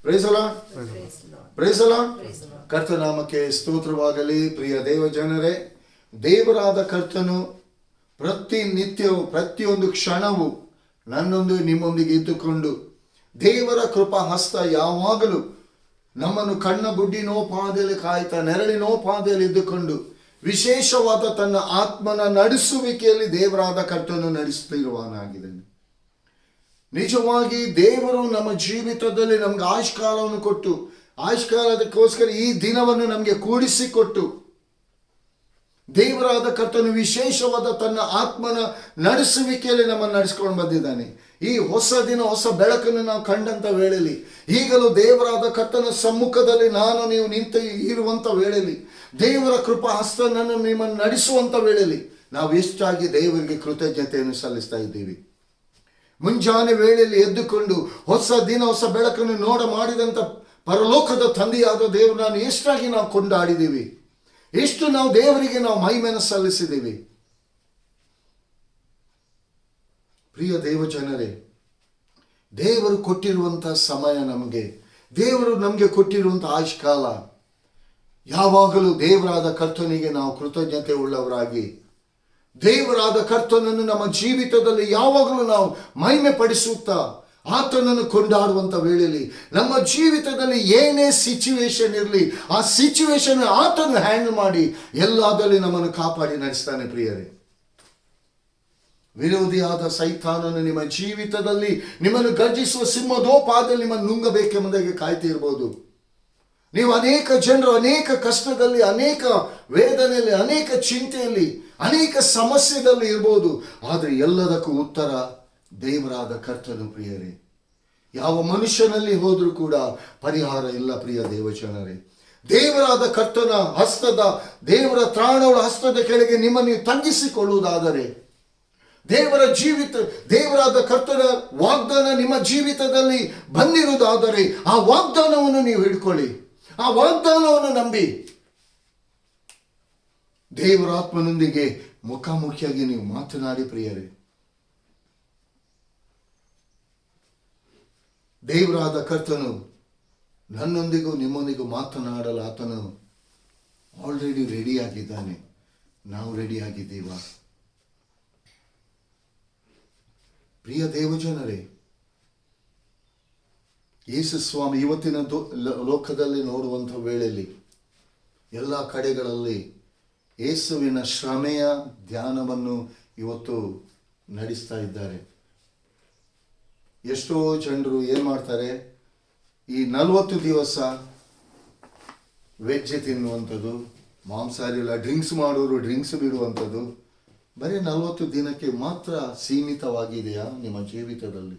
Price the lord. ಕರ್ತನಾಮಕ್ಕೆ ಸ್ತೋತ್ರವಾಗಲಿ. ಪ್ರಿಯ ದೇವ ಜನರೇ, ದೇವರಾದ ಕರ್ತನು ಪ್ರತಿನಿತ್ಯವೂ ಪ್ರತಿಯೊಂದು ಕ್ಷಣವೂ ನನ್ನೊಂದು ನಿಮ್ಮೊಂದಿಗೆ ಇದ್ದುಕೊಂಡು ದೇವರ ಕೃಪಾ ಹಸ್ತ ಯಾವಾಗಲೂ ನಮ್ಮನ್ನು ಕಣ್ಣ ಗುಡ್ಡಿನೋಪಾದಿಯಲ್ಲಿ ಕಾಯ್ತಾ ನೆರಳಿನೋಪಾದಿಯಲ್ಲಿ ಇದ್ದುಕೊಂಡು ವಿಶೇಷವಾದ ತನ್ನ ಆತ್ಮನ ನಡೆಸುವಿಕೆಯಲ್ಲಿ ದೇವರಾದ ಕರ್ತನು ನಡೆಸುತ್ತಿರುವನಾಗಿದ್ದಾನೆ. ನಿಜವಾಗಿ ದೇವರು ನಮ್ಮ ಜೀವಿತದಲ್ಲಿ ನಮ್ಗೆ ಆಯುಷ್ಕಾಲವನ್ನು ಕೊಟ್ಟು ಆಯುಷ್ಕಾಲದಕ್ಕೋಸ್ಕರ ಈ ದಿನವನ್ನು ನಮಗೆ ಕೂಡಿಸಿಕೊಟ್ಟು ದೇವರಾದ ಕರ್ತನು ವಿಶೇಷವಾದ ತನ್ನ ಆತ್ಮನ ನಡೆಸುವಿಕೆಯಲ್ಲಿ ನಮ್ಮನ್ನು ನಡೆಸ್ಕೊಂಡು ಬಂದಿದ್ದಾನೆ. ಈ ಹೊಸ ದಿನ ಹೊಸ ಬೆಳಕನ್ನು ನಾವು ಕಂಡಂತ ವೇಳೆಯಲ್ಲಿ, ಈಗಲೂ ದೇವರಾದ ಕರ್ತನ ಸಮ್ಮುಖದಲ್ಲಿ ನಾನು ನೀವು ನಿಂತು ಇರುವಂತ ವೇಳೆಯಲ್ಲಿ, ದೇವರ ಕೃಪಾ ಹಸ್ತ ನಿಮ್ಮನ್ನು ನಡೆಸುವಂತ ವೇಳೆಯಲ್ಲಿ ನಾವು ಎಷ್ಟಾಗಿ ದೇವರಿಗೆ ಕೃತಜ್ಞತೆಯನ್ನು ಸಲ್ಲಿಸ್ತಾ ಇದ್ದೀವಿ. ಮುಂಜಾನೆ ವೇಳೆಯಲ್ಲಿ ಎದ್ದುಕೊಂಡು ಹೊಸ ದಿನ ಹೊಸ ಬೆಳಕನ್ನು ಮಾಡಿದಂಥ ಪರಲೋಕದ ತಂದೆಯಾದ ದೇವರು ನಾನು ಎಷ್ಟಾಗಿ ನಾವು ಕೊಂಡಾಡಿದ್ದೀವಿ, ಎಷ್ಟು ನಾವು ದೇವರಿಗೆ ನಾವು ಮಹಿಮೆಯನ್ನು ಸಲ್ಲಿಸಿದ್ದೀವಿ. ಪ್ರಿಯ ದೇವ ಜನರೇ, ದೇವರು ಕೊಟ್ಟಿರುವಂಥ ಸಮಯ ನಮಗೆ, ದೇವರು ನಮಗೆ ಕೊಟ್ಟಿರುವಂಥ ಆಯುಷ್ಕಾಲ, ಯಾವಾಗಲೂ ದೇವರಾದ ಕರ್ತನಿಗೆ ನಾವು ಕೃತಜ್ಞತೆ ಉಳ್ಳವರಾಗಿ ದೇವರಾದ ಕರ್ತನನ್ನು ನಮ್ಮ ಜೀವಿತದಲ್ಲಿ ಯಾವಾಗಲೂ ನಾವು ಮಹಿಮೆ ಪಡಿಸುತ್ತಾ ಆತನನ್ನು ಕೊಂಡಾಡುವಂಥ ವೇಳೆಯಲ್ಲಿ ನಮ್ಮ ಜೀವಿತದಲ್ಲಿ ಏನೇ ಸಿಚುವೇಶನ್ ಇರಲಿ, ಆ ಸಿಚುವೇಶನ್ ಆತನ ಹ್ಯಾಂಡಲ್ ಮಾಡಿ ಎಲ್ಲಾದಲ್ಲಿ ನಮ್ಮನ್ನು ಕಾಪಾಡಿ ನಡೆಸ್ತಾನೆ. ಪ್ರಿಯರೇ, ವಿರೋಧಿಯಾದ ಸೈತಾನನು ನಿಮ್ಮ ಜೀವಿತದಲ್ಲಿ ನಿಮ್ಮನ್ನು ಗರ್ಜಿಸುವ ಸಿಂಹದೋಪಾದಲ್ಲಿ ನಿಮ್ಮನ್ನು ನುಂಗಬೇಕೆಂಬುದಾಗಿ ಕಾಯ್ತಿರ್ಬೋದು. ನೀವು ಅನೇಕ ಜನರು ಅನೇಕ ಕಷ್ಟದಲ್ಲಿ, ಅನೇಕ ವೇದನೆಯಲ್ಲಿ, ಅನೇಕ ಚಿಂತೆಯಲ್ಲಿ, ಅನೇಕ ಸಮಸ್ಯೆದಲ್ಲಿ ಇರ್ಬೋದು. ಆದರೆ ಎಲ್ಲದಕ್ಕೂ ಉತ್ತರ ದೇವರಾದ ಕರ್ತನು. ಪ್ರಿಯರೇ, ಯಾವ ಮನುಷ್ಯನಲ್ಲಿ ಹೋದರೂ ಕೂಡ ಪರಿಹಾರ ಇಲ್ಲ. ಪ್ರಿಯ ದೇವಜನರೇ, ದೇವರಾದ ಕರ್ತನ ಹಸ್ತದ, ದೇವರ ತ್ರಾಣಗಳ ಹಸ್ತದ ಕೆಳಗೆ ನಿಮ್ಮನ್ನು ನೀವು ತಗ್ಗಿಸಿಕೊಳ್ಳುವುದಾದರೆ, ದೇವರಾದ ಕರ್ತನ ವಾಗ್ದಾನ ನಿಮ್ಮ ಜೀವಿತದಲ್ಲಿ ಬಂದಿರುವುದಾದರೆ ಆ ವಾಗ್ದಾನವನ್ನು ನೀವು ಹಿಡ್ಕೊಳ್ಳಿ, ಆ ವಾಗ್ದಾನವನ್ನು ನಂಬಿ ದೇವರಾತ್ಮನೊಂದಿಗೆ ಮುಖಾಮುಖಿಯಾಗಿ ನೀವು ಮಾತನಾಡಿ. ಪ್ರಿಯರೇ, ದೇವರಾದ ಕರ್ತನು ನನ್ನೊಂದಿಗೂ ನಿಮ್ಮೊಂದಿಗೂ ಮಾತನಾಡಲು ಆತನು ಆಲ್ರೆಡಿ ರೆಡಿಯಾಗಿದ್ದಾನೆ. ನಾವು ರೆಡಿಯಾಗಿದ್ದೀವ? ಪ್ರಿಯ ದೇವಜನರೇ, ಯೇಸು ಸ್ವಾಮಿ ಇವತ್ತಿನ ಲೋಕದಲ್ಲಿ ನೋಡುವಂಥ ವೇಳೆಯಲ್ಲಿ ಎಲ್ಲ ಕಡೆಗಳಲ್ಲಿ ಯೇಸುವಿನ ಶ್ರಮೆಯ ಧ್ಯಾನವನ್ನು ಇವತ್ತು ನಡೆಸ್ತಾ ಇದ್ದಾರೆ. ಎಷ್ಟೋ ಜನರು ಏನು ಮಾಡ್ತಾರೆ, ಈ 40 ದಿವಸ ವೆಜ್ ತಿನ್ನುವಂಥದ್ದು, ಮಾಂಸಾಹಾರಿ ಇಲ್ಲ, ಡ್ರಿಂಕ್ಸ್ ಮಾಡೋರು ಡ್ರಿಂಕ್ಸ್ ಬಿಡುವಂಥದ್ದು, ಬರೀ 40 ದಿನಕ್ಕೆ ಮಾತ್ರ ಸೀಮಿತವಾಗಿದೆಯಾ ನಿಮ್ಮ ಜೀವಿತದಲ್ಲಿ?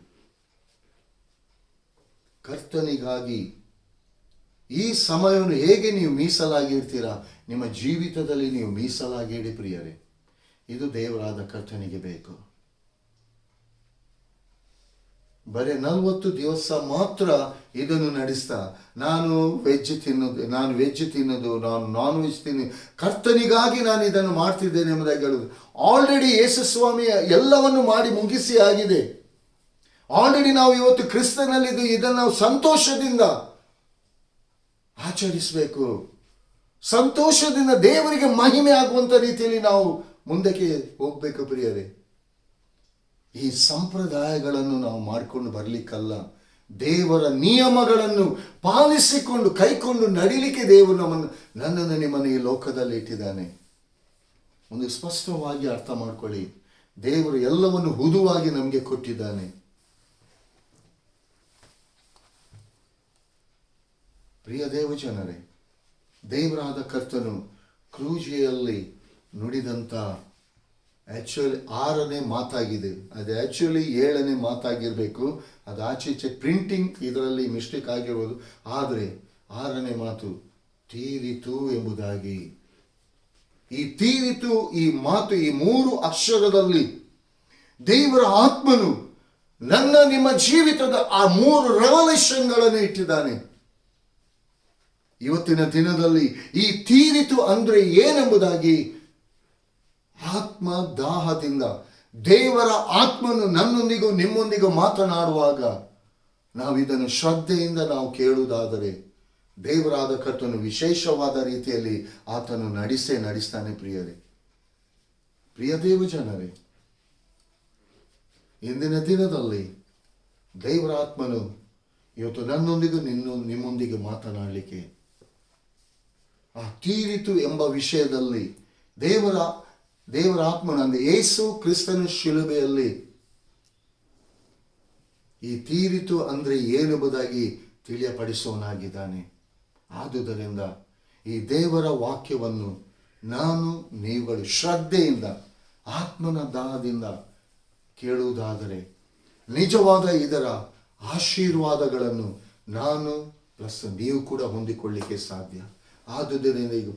ಕರ್ತನಿಗಾಗಿ ಈ ಸಮಯವನ್ನು ಹೇಗೆ ನೀವು ಮೀಸಲಾಗಿರ್ತೀರಾ, ನಿಮ್ಮ ಜೀವಿತದಲ್ಲಿ ನೀವು ಮೀಸಲಾಗಿಡಿ. ಪ್ರಿಯರೇ, ಇದು ದೇವರಾದ ಕರ್ತನಿಗೆ ಬೇಕು. ಬರೀ 40 ದಿವಸ ಮಾತ್ರ ಇದನ್ನು ನಡೆಸ್ತಾ ನಾನು ವೆಜ್ ತಿನ್ನೋದು, ನಾನು ನಾನ್ ವೆಜ್ ತಿನ್ನೋದು, ಕರ್ತನಿಗಾಗಿ ನಾನು ಇದನ್ನು ಮಾಡ್ತಿದ್ದೇನೆ ಎಂಬುದಾಗಿ ಹೇಳುವುದು. ಆಲ್ರೆಡಿ ಯೇಸು ಸ್ವಾಮಿ ಎಲ್ಲವನ್ನು ಮಾಡಿ ಮುಗಿಸಿ ಆಗಿದೆ. ಆಲ್ರೆಡಿ ನಾವು ಇವತ್ತು ಕ್ರಿಸ್ತನಲ್ಲಿದ್ದು ಇದನ್ನು ನಾವು ಸಂತೋಷದಿಂದ ಆಚರಿಸಬೇಕು. ಸಂತೋಷದಿಂದ ದೇವರಿಗೆ ಮಹಿಮೆ ಆಗುವಂಥ ರೀತಿಯಲ್ಲಿ ನಾವು ಮುಂದಕ್ಕೆ ಹೋಗ್ಬೇಕು. ಪ್ರಿಯರೇ, ಈ ಸಂಪ್ರದಾಯಗಳನ್ನು ನಾವು ಮಾಡಿಕೊಂಡು ಬರಲಿಕ್ಕಲ್ಲ, ದೇವರ ನಿಯಮಗಳನ್ನು ಪಾಲಿಸಿಕೊಂಡು ಕೈಕೊಂಡು ನಡಿಲಿಕ್ಕೆ ದೇವರು ನನ್ನನ್ನು ನಿಮ್ಮನ್ನು ಈ ಲೋಕದಲ್ಲಿ ಇಟ್ಟಿದ್ದಾನೆ. ಒಂದು ಸ್ಪಷ್ಟವಾಗಿ ಅರ್ಥ ಮಾಡ್ಕೊಳ್ಳಿ, ದೇವರು ಎಲ್ಲವನ್ನು ಹುದುವಾಗಿ ನಮಗೆ ಕೊಟ್ಟಿದ್ದಾನೆ. ಪ್ರಿಯ ದೇವಜನರೇ, ದೇವರಾದ ಕರ್ತನು ಕ್ರೂಜಿಯಲ್ಲಿ ನುಡಿದಂಥ ಆ್ಯಕ್ಚುಲಿ 6ನೇ ಮಾತಾಗಿದೆ. ಅದು ಆ್ಯಕ್ಚುಲಿ 7ನೇ ಮಾತಾಗಿರಬೇಕು. ಅದು ಆಚೆ ಪ್ರಿಂಟಿಂಗ್ ಇದರಲ್ಲಿ ಮಿಸ್ಟೇಕ್ ಆಗಿರ್ಬೋದು. ಆದರೆ 6ನೇ ಮಾತು ತೀರಿತು ಎಂಬುದಾಗಿ. ಈ ತೀರಿತು, ಈ ಮಾತು, ಈ 3 ಅಕ್ಷರದಲ್ಲಿ ದೇವರ ಆತ್ಮನು ನಿಮ್ಮ ಜೀವಿತದ ಆ 3 ರೆವಲ್ಯೂಷನ್ಗಳನ್ನು ಇಟ್ಟಿದ್ದಾನೆ. ಇವತ್ತಿನ ದಿನದಲ್ಲಿ ಈ ತೀರಿತು ಅಂದ್ರೆ ಏನೆಂಬುದಾಗಿ ಆತ್ಮ ದಾಹದಿಂದ ದೇವರ ಆತ್ಮನು ನನ್ನೊಂದಿಗೂ ನಿಮ್ಮೊಂದಿಗೂ ಮಾತನಾಡುವಾಗ ನಾವು ಇದನ್ನು ಶ್ರದ್ಧೆಯಿಂದ ನಾವು ಕೇಳುವುದಾದರೆ ದೇವರಾದ ಕರ್ತನು ವಿಶೇಷವಾದ ರೀತಿಯಲ್ಲಿ ಆತನು ನಡೆಸ್ತಾನೆ ಪ್ರಿಯರೇ. ಪ್ರಿಯ ದೇವ ಜನರೇ, ಇಂದಿನ ದಿನದಲ್ಲಿ ದೇವರ ಆತ್ಮನು ಇವತ್ತು ನನ್ನೊಂದಿಗೂ ನಿಮ್ಮೊಂದಿಗೆ ಮಾತನಾಡಲಿಕ್ಕೆ ಆ ತೀರಿತು ಎಂಬ ವಿಷಯದಲ್ಲಿ ದೇವರ ಆತ್ಮನು ಅಂದರೆ ಯೇಸು ಕ್ರಿಸ್ತನ ಶಿಲುಬೆಯಲ್ಲಿ ಈ ತೀರಿತು ಅಂದರೆ ಏನೆಂಬುದಾಗಿ ತಿಳಿಯಪಡಿಸುವನಾಗಿದ್ದಾನೆ. ಆದುದರಿಂದ ಈ ದೇವರ ವಾಕ್ಯವನ್ನು ನೀವುಗಳು ಶ್ರದ್ಧೆಯಿಂದ ಆತ್ಮನ ದಾಹದಿಂದ ಕೇಳುವುದಾದರೆ ನಿಜವಾದ ಇದರ ಆಶೀರ್ವಾದಗಳನ್ನು ನೀವು ಕೂಡ ಹೊಂದಿಕೊಳ್ಳಿಕ್ಕೆ ಸಾಧ್ಯ. ಆದುದರಿಂದ ಈಗ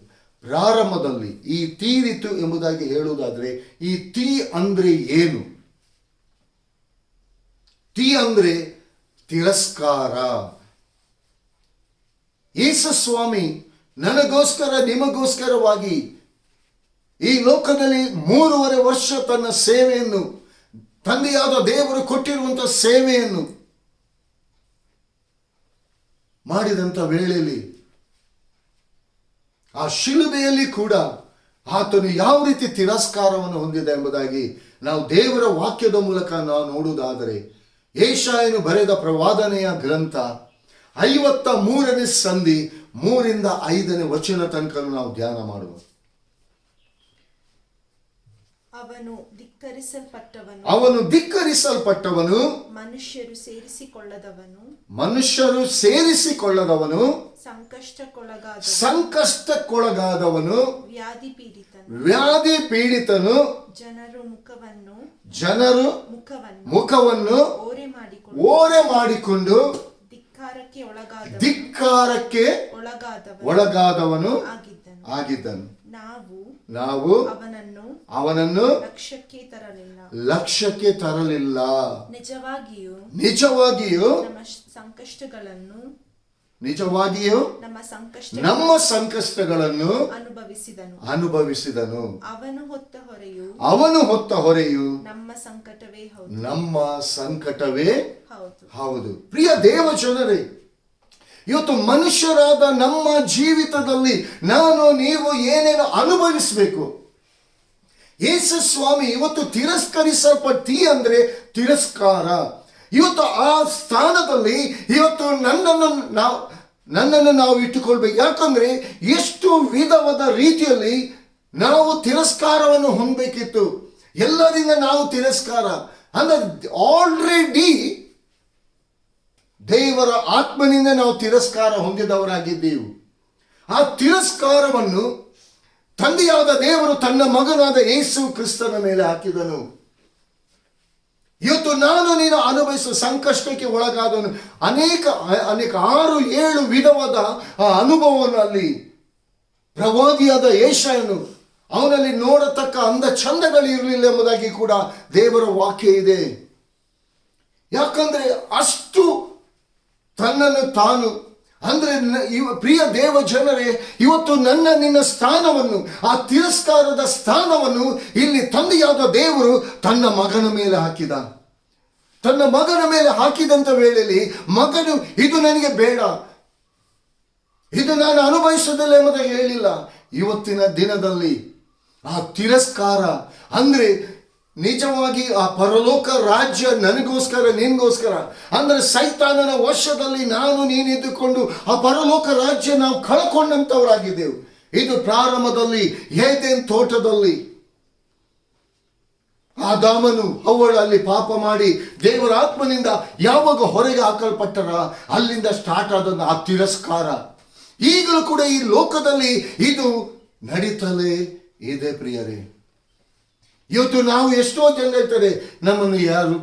ಪ್ರಾರಂಭದಲ್ಲಿ ಈ ತೀರಿತು ಎಂಬುದಾಗಿ ಹೇಳುವುದಾದರೆ ಈ ಅಂದ್ರೆ ಏನು? ಅಂದ್ರೆ ತಿರಸ್ಕಾರ. ಯೇಸು ಸ್ವಾಮಿ ನನಗೋಸ್ಕರ ನಿಮಗೋಸ್ಕರವಾಗಿ ಈ ಲೋಕದಲ್ಲಿ 3.5 ವರ್ಷ ತನ್ನ ಸೇವೆಯನ್ನು, ತಂದೆಯಾದ ದೇವರು ಕೊಟ್ಟಿರುವಂತಹ ಸೇವೆಯನ್ನು ಮಾಡಿದಂಥ ವೇಳೆಯಲ್ಲಿ ಆ ಶಿಲುಬೆಯಲ್ಲಿ ಕೂಡ ಆತನು ಯಾವ ರೀತಿ ತಿರಸ್ಕಾರವನ್ನು ಹೊಂದಿದೆ ಎಂಬುದಾಗಿ ನಾವು ದೇವರ ವಾಕ್ಯದ ಮೂಲಕ ನಾವು ನೋಡುವುದಾದರೆ ಯೆಶಾಯನು ಬರೆದ ಪ್ರವಾದನೆಯ ಗ್ರಂಥ 53ನೇ ಸಂಧಿ 3ರಿಂದ 5ನೇ ವಚನ ತನಕ ನಾವು ಧ್ಯಾನ ಮಾಡುವ. ಅವನು ಧಿಕ್ಕರಿಸಲ್ಪಟ್ಟವನು, ಮನುಷ್ಯರು ಸೇರಿಸಿಕೊಳ್ಳದವನು, ಸಂಕಷ್ಟಕ್ಕೊಳಗಾದವನು, ವ್ಯಾಧಿ ಪೀಡಿತನು, ಜನರು ಮುಖವನ್ನು ಓರೆ ಮಾಡಿಕೊಂಡು ಧಿಕ್ಕಾರಕ್ಕೆ ಒಳಗಾದವನು ಆಗಿದ್ದನು. ನಾವು ಅವನನ್ನು ಲಕ್ಷ್ಯಕ್ಕೆ ತರಲಿಲ್ಲ. ನಿಜವಾಗಿಯೂ ನಮ್ಮ ಸಂಕಷ್ಟಗಳನ್ನು ಅನುಭವಿಸಿದನು. ಅವನು ಹೊತ್ತ ಹೊರೆಯು ನಮ್ಮ ಸಂಕಟವೇ ಹೌದು. ಪ್ರಿಯ ದೇವ ಜನರೇ, ಇವತ್ತು ಮನುಷ್ಯರಾದ ನಮ್ಮ ಜೀವಿತದಲ್ಲಿ ನೀವು ಏನೇನು ಅನುಭವಿಸಬೇಕು. ಯೇಸು ಸ್ವಾಮಿ ಇವತ್ತು ತಿರಸ್ಕರಿಸಲ್ಪಟ್ಟಿ ಅಂದ್ರೆ ತಿರಸ್ಕಾರ. ಇವತ್ತು ಆ ಸ್ಥಾನದಲ್ಲಿ ಇವತ್ತು ನನ್ನನ್ನು ನಾವು ಇಟ್ಟುಕೊಳ್ಬೇಕು. ಯಾಕಂದ್ರೆ ಎಷ್ಟು ವಿಧವಾದ ರೀತಿಯಲ್ಲಿ ನಾವು ತಿರಸ್ಕಾರವನ್ನು ಹೊಂದಬೇಕಿತ್ತು. ಎಲ್ಲರಿಂದ ನಾವು ತಿರಸ್ಕಾರ ಅಂದ್ರೆ ಆಲ್ರೆಡಿ ದೇವರ ಆತ್ಮನಿಂದ ನಾವು ತಿರಸ್ಕಾರ ಹೊಂದಿದವರಾಗಿದ್ದೆವು. ಆ ತಿರಸ್ಕಾರವನ್ನು ತಂದೆಯಾದ ದೇವರು ತನ್ನ ಮಗನಾದ ಯೇಸು ಕ್ರಿಸ್ತನ ಮೇಲೆ ಹಾಕಿದನು. ಇವತ್ತು ನೀನು ಅನುಭವಿಸುವ ಸಂಕಷ್ಟಕ್ಕೆ ಒಳಗಾದವನು ಅನೇಕ 6-7 ವಿಧವಾದ ಆ ಅನುಭವವನ್ನು ಅಲ್ಲಿ ಪ್ರವಾದಿಯಾದ ಯೆಶಾಯನು ಅವನಲ್ಲಿ ನೋಡತಕ್ಕ ಅಂದ ಚಂದಗಳು ಇರಲಿಲ್ಲ ಎಂಬುದಾಗಿ ಕೂಡ ದೇವರ ವಾಕ್ಯ ಇದೆ. ಯಾಕಂದ್ರೆ ಅಷ್ಟು ತನ್ನನ್ನು ತಾನು ಅಂದ್ರೆ ಪ್ರಿಯ ದೇವ ಜನರೇ, ಇವತ್ತು ನಿನ್ನ ಸ್ಥಾನವನ್ನು, ಆ ತಿರಸ್ಕಾರದ ಸ್ಥಾನವನ್ನು ಇಲ್ಲಿ ತಂದೆಯಾದ ದೇವರು ತನ್ನ ಮಗನ ಮೇಲೆ ಹಾಕಿದ. ತನ್ನ ಮಗನ ಮೇಲೆ ಹಾಕಿದಂತ ವೇಳೆಯಲ್ಲಿ ಮಗನು ಇದು ನನಗೆ ಬೇಡ, ಇದು ನಾನು ಅನುಭವಿಸೋದಿಲ್ಲ ಎಂಬುದಾಗಿ ಹೇಳಿಲ್ಲ. ಇವತ್ತಿನ ದಿನದಲ್ಲಿ ಆ ತಿರಸ್ಕಾರ ಅಂದ್ರೆ ನಿಜವಾಗಿ ಆ ಪರಲೋಕ ರಾಜ್ಯ ನನಗೋಸ್ಕರ ನಿನಗೋಸ್ಕರ ಅಂದ್ರೆ ಸೈತಾನನ ವಶದಲ್ಲಿ ನೀನಿದ್ದುಕೊಂಡು ಆ ಪರಲೋಕ ರಾಜ್ಯ ನಾವು ಕಳ್ಕೊಂಡಂತವರಾಗಿದ್ದೆವು. ಇದು ಪ್ರಾರಂಭದಲ್ಲಿ ಏದೆನ್ ತೋಟದಲ್ಲಿ ಆದಾಮನು ಹವ್ವಳು ಅಲ್ಲಿ ಪಾಪ ಮಾಡಿ ದೇವರ ಆತ್ಮನಿಂದ ಯಾವಾಗ ಹೊರಗೆ ಹಾಕಲ್ಪಟ್ಟರ ಅಲ್ಲಿಂದ ಸ್ಟಾರ್ಟ್ ಆದ ಆ ತಿರಸ್ಕಾರ ಈಗಲೂ ಕೂಡ ಈ ಲೋಕದಲ್ಲಿ ಇದು ನಡೀತಲೇ ಇದೆ ಪ್ರಿಯರೇ. ಇವತ್ತು ನಾವು ಎಷ್ಟೋ ಜನ ಹೇಳ್ತಾರೆ, ನಮ್ಮನ್ನು ಯಾರು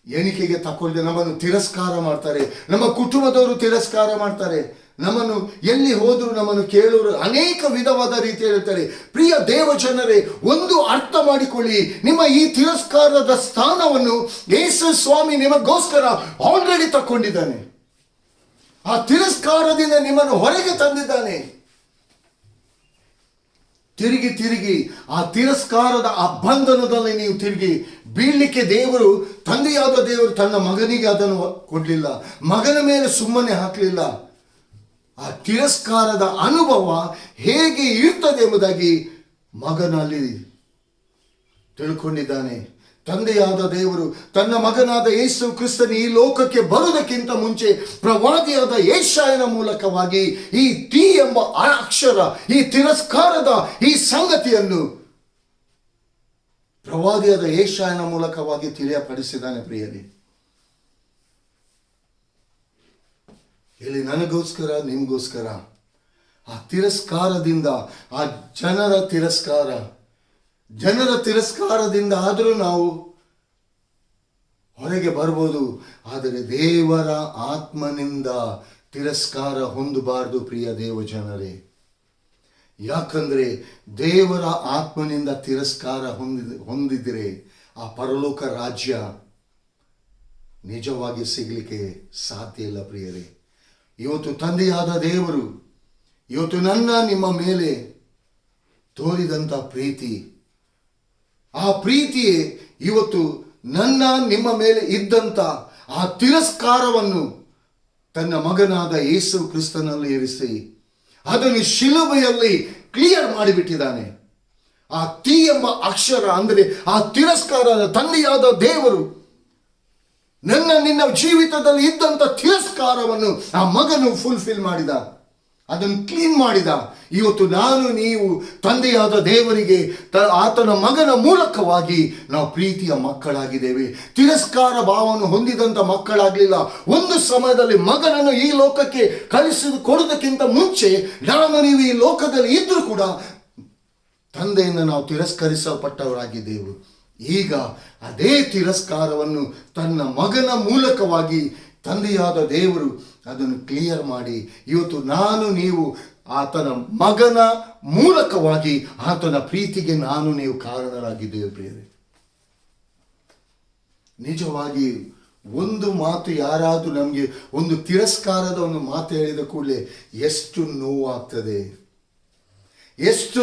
ಎಣಿಕೆಗೆ ತಗೊಳ್ದೆ ನಮ್ಮನ್ನು ತಿರಸ್ಕಾರ ಮಾಡ್ತಾರೆ, ನಮ್ಮ ಕುಟುಂಬದವರು ತಿರಸ್ಕಾರ ಮಾಡ್ತಾರೆ, ನಮ್ಮನ್ನು ಎಲ್ಲಿ ಹೋದ್ರು ನಮ್ಮನ್ನು ಕೇಳೋರು ಅನೇಕ ವಿಧವಾದ ರೀತಿ ಹೇಳ್ತಾರೆ. ಪ್ರಿಯ ದೇವ ಜನರೇ, ಒಂದು ಅರ್ಥ ಮಾಡಿಕೊಳ್ಳಿ, ನಿಮ್ಮ ಈ ತಿರಸ್ಕಾರದ ಸ್ಥಾನವನ್ನು ಯೇಸು ಸ್ವಾಮಿ ನಿಮಗೋಸ್ಕರ ಆಲ್ರೆಡಿ ತಕ್ಕೊಂಡಿದ್ದಾನೆ. ಆ ತಿರಸ್ಕಾರದಿಂದ ನಿಮ್ಮನ್ನು ಹೊರಗೆ ತಂದಿದ್ದಾನೆ. ತಿರುಗಿ ಆ ತಿರಸ್ಕಾರದ ಆ ಬಂಧನದಲ್ಲಿ ನೀವು ತಿರುಗಿ ಬೀಳಲಿಕ್ಕೆ ದೇವರು, ತಂದೆಯಾದ ದೇವರು ತನ್ನ ಮಗನಿಗೆ ಅದನ್ನು ಕೊಡಲಿಲ್ಲ, ಮಗನ ಮೇಲೆ ಸುಮ್ಮನೆ ಹಾಕಲಿಲ್ಲ. ಆ ತಿರಸ್ಕಾರದ ಅನುಭವ ಹೇಗೆ ಇರ್ತದೆ ಎಂಬುದಾಗಿ ಮಗನಲ್ಲಿ ತಿಳ್ಕೊಂಡಿದ್ದಾನೆ. ತಂದೆಯಾದ ದೇವರು ತನ್ನ ಮಗನಾದ ಯೇಸು ಕ್ರಿಸ್ತನ ಈ ಲೋಕಕ್ಕೆ ಬರುವುದಕ್ಕಿಂತ ಮುಂಚೆ ಪ್ರವಾದಿಯಾದ ಯೆಶಾಯನ ಮೂಲಕವಾಗಿ ಈ ಟಿ ಎಂಬ ಅಕ್ಷರ, ಈ ತಿರಸ್ಕಾರದ ಈ ಸಂಗತಿಯನ್ನು ಪ್ರವಾದಿಯಾದ ಯೆಶಾಯನ ಮೂಲಕವಾಗಿ ತಿಳಿಯಪಡಿಸಿದ್ದಾನೆ. ಪ್ರಿಯರೇ, ಇಲ್ಲಿ ನನಗೋಸ್ಕರ ನಿಮಗೋಸ್ಕರ ಆ ತಿರಸ್ಕಾರದಿಂದ, ಆ ಜನರ ತಿರಸ್ಕಾರದಿಂದ ಆದರೂ ನಾವು ಹೊರಗೆ ಬರ್ಬೋದು. ಆದರೆ ದೇವರ ಆತ್ಮನಿಂದ ತಿರಸ್ಕಾರ ಹೊಂದಬಾರದು ಪ್ರಿಯ ದೇವ ಜನರೇ. ಯಾಕಂದ್ರೆ ದೇವರ ಆತ್ಮನಿಂದ ತಿರಸ್ಕಾರ ಹೊಂದಿದ್ರೆ ಆ ಪರಲೋಕ ರಾಜ್ಯ ನಿಜವಾಗಿ ಸಿಗಲಿಕ್ಕೆ ಸಾಧ್ಯ ಇಲ್ಲ. ಪ್ರಿಯರೇ, ಇವತ್ತು ತಂದೆಯಾದ ದೇವರು ಇವತ್ತು ನನ್ನ ನಿಮ್ಮ ಮೇಲೆ ತೋರಿದಂಥ ಪ್ರೀತಿ, ಆ ಪ್ರೀತಿಯೇ ಇವತ್ತು ನನ್ನ ನಿಮ್ಮ ಮೇಲೆ ಇದ್ದಂಥ ಆ ತಿರಸ್ಕಾರವನ್ನು ತನ್ನ ಮಗನಾದ ಯೇಸು ಕ್ರಿಸ್ತನಲ್ಲಿ ಇರಿಸಿ ಅದನ್ನು ಶಿಲುಬೆಯಲ್ಲಿ ಕ್ಲಿಯರ್ ಮಾಡಿಬಿಟ್ಟಿದ್ದಾನೆ. ಆ ಟಿ ಎಂಬ ಅಕ್ಷರ ಅಂದರೆ ಆ ತಿರಸ್ಕಾರದ ತಂದೆಯಾದ ದೇವರು ನನ್ನ ನಿನ್ನ ಜೀವಿತದಲ್ಲಿ ಇದ್ದಂಥ ತಿರಸ್ಕಾರವನ್ನು ಆ ಮಗನು ಫುಲ್ಫಿಲ್ ಮಾಡಿದ, ಅದನ್ನು ಕ್ಲೀನ್ ಮಾಡಿದ. ಇವತ್ತು ನಾನು ನೀವು ತಂದೆಯಾದ ದೇವರಿಗೆ ಆತನ ಮಗನ ಮೂಲಕವಾಗಿ ನಾವು ಪ್ರೀತಿಯ ಮಕ್ಕಳಾಗಿದ್ದೇವೆ. ತಿರಸ್ಕಾರ ಭಾವವನ್ನು ಹೊಂದಿದಂಥ ಮಕ್ಕಳಾಗಲಿಲ್ಲ. ಒಂದು ಸಮಯದಲ್ಲಿ ಮಗನನ್ನು ಈ ಲೋಕಕ್ಕೆ ಕೊಡುವುದಕ್ಕಿಂತ ಮುಂಚೆ ನಾನು ನೀವು ಈ ಲೋಕದಲ್ಲಿ ಇದ್ರೂ ಕೂಡ ತಂದೆಯಿಂದ ನಾವು ತಿರಸ್ಕರಿಸಲ್ಪಟ್ಟವರಾಗಿದ್ದೆವು. ಈಗ ಅದೇ ತಿರಸ್ಕಾರವನ್ನು ತನ್ನ ಮಗನ ಮೂಲಕವಾಗಿ ತಂದೆಯಾದ ದೇವರು ಅದನ್ನು ಕ್ಲಿಯರ್ ಮಾಡಿ ಇವತ್ತು ನಾನು ನೀವು ಆತನ ಮಗನ ಮೂಲಕವಾಗಿ ಆತನ ಪ್ರೀತಿಗೆ ನಾನು ನೀವು ಕಾರಣರಾಗಿದ್ದೇವೆ. ಪ್ರಿಯರೇ, ನಿಜವಾಗಿ ಒಂದು ಮಾತು, ಯಾರಾದರೂ ನಮಗೆ ಒಂದು ತಿರಸ್ಕಾರದ ಒಂದು ಮಾತು ಹೇಳಿದ ಕೂಡಲೇ ಎಷ್ಟು